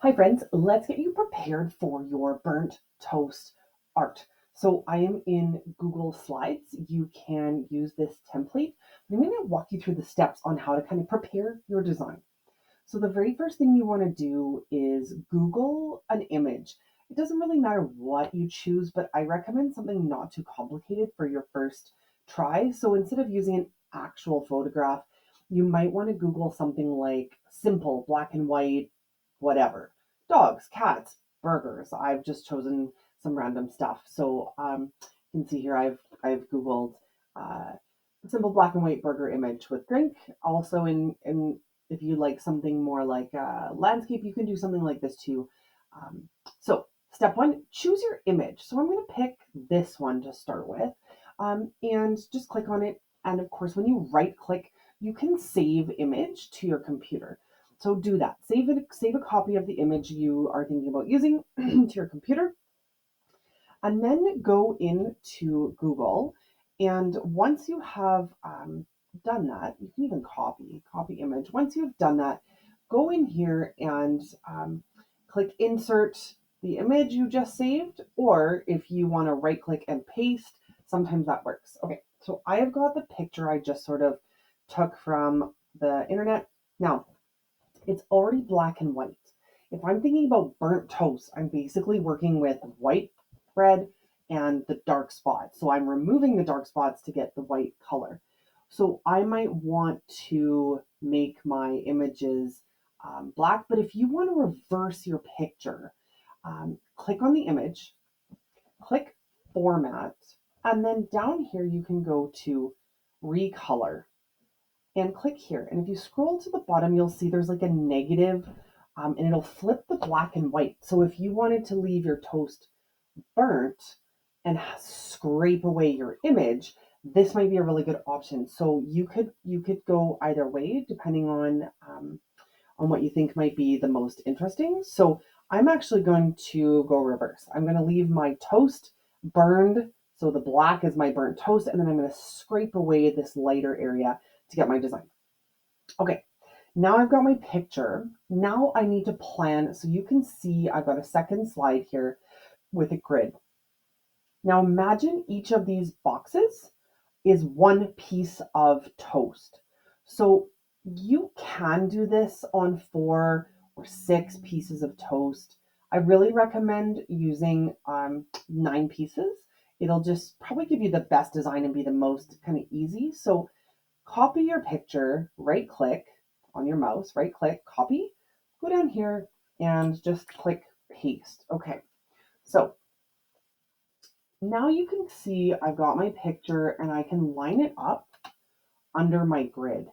Hi friends, let's get you prepared for your burnt toast art. So I am in Google Slides. You can use this template. I'm going to walk you through the steps on how to kind of prepare your design. So the very first thing you want to do is Google an image. It doesn't really matter what you choose, but I recommend something not too complicated for your first try. So instead of using an actual photograph, you might want to Google something like simple black and white, whatever. Dogs, cats, burgers. I've just chosen some random stuff. So you can see here I've Googled uh, simple black and white burger image with drink. Also in if you like something more like landscape, you can do something like this too. So step one, choose your image. So I'm going to pick this one to start with, and just click on it. And of course, when you right click, you can save image to your computer. So do that. Save a copy of the image you are thinking about using to your computer, and then go into Google. And once you have done that, you can even copy image. Once you've done that, go in here and click insert the image you just saved, or if you want to right click and paste, sometimes that works. Okay, so I have got the picture I just sort of took from the internet. Now, it's already black and white. If I'm thinking about burnt toast, I'm basically working with white bread and the dark spots. So I'm removing the dark spots to get the white color. So I might want to make my images black, but if you want to reverse your picture, click on the image, click format, and then down here you can go to recolor and click here. And if you scroll to the bottom, you'll see there's like a negative, and it'll flip the black and white. So if you wanted to leave your toast burnt and scrape away your image, this might be a really good option. So you could go either way depending on what you think might be the most interesting. So I'm actually going to go reverse. I'm going to leave my toast burned. So the black is my burnt toast, and then I'm going to scrape away this lighter area to get my design. Okay, now I've got my picture. Now I need to plan. So you can see I've got a second slide here with a grid. Now imagine each of these boxes is one piece of toast. So you can do this on 4 or 6 pieces of toast. I really recommend using 9 pieces. It'll just probably give you the best design and be the most kind of easy. So copy your picture, right click on your mouse, right click, copy, go down here and just click paste. Okay, so now you can see I've got my picture and I can line it up under my grid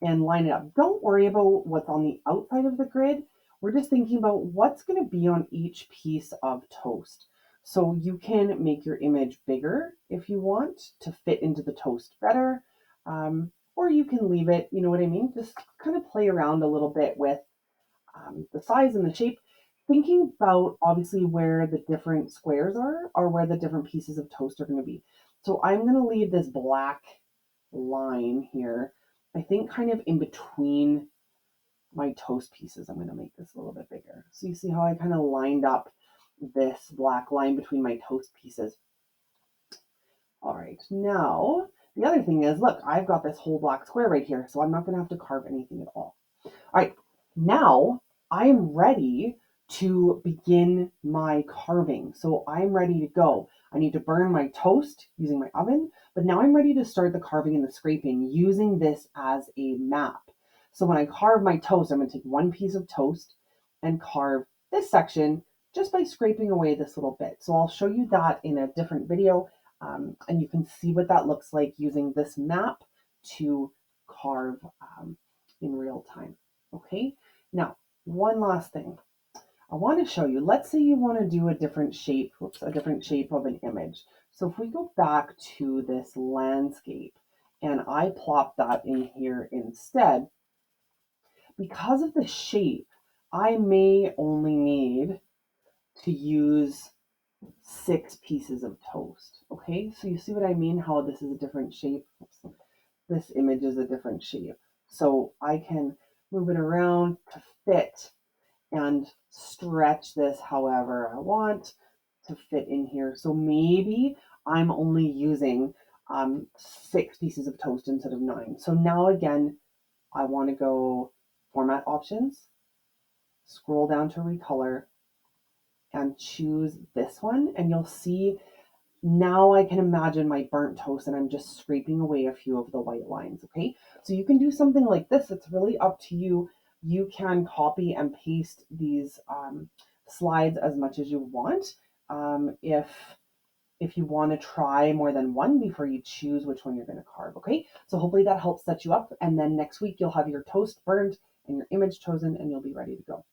and line it up. Don't worry about what's on the outside of the grid. We're just thinking about what's going to be on each piece of toast. So you can make your image bigger if you want to fit into the toast better, or you can leave it, you know what I mean? Just kind of play around a little bit with the size and the shape, thinking about obviously where the different squares are or where the different pieces of toast are going to be. So I'm going to leave this black line here, I think kind of in between my toast pieces. I'm going to make this a little bit bigger. So you see how I kind of lined up this black line between my toast pieces. All right, now the other thing is, look, I've got this whole black square right here, so I'm not going to have to carve anything at all. All right, now I am ready to begin my carving. So I'm ready to go. I need to burn my toast using my oven, but now I'm ready to start the carving and the scraping using this as a map. So when I carve my toast, I'm going to take one piece of toast and carve this section just by scraping away this little bit. So I'll show you that in a different video, and you can see what that looks like using this map to carve in real time. Okay, now one last thing I want to show you. Let's say you want to do a different shape, a different shape of an image. So if we go back to this landscape and I plop that in here instead, because of the shape, I may only need to use 6 pieces of toast. Okay, so you see what I mean? How this is a different shape. This image is a different shape. So I can move it around to fit. and stretch this however I want to fit in here. So maybe I'm only using 6 pieces of toast instead of 9. So now again, I want to go format options, scroll down to recolor, and choose this one. And you'll see now I can imagine my burnt toast and I'm just scraping away a few of the white lines. Okay. So you can do something like this. It's really up to you. You can copy and paste these slides as much as you want. If you want to try more than one before you choose which one you're going to carve. Okay. So hopefully that helps set you up. And then next week you'll have your toast burned and your image chosen and you'll be ready to go.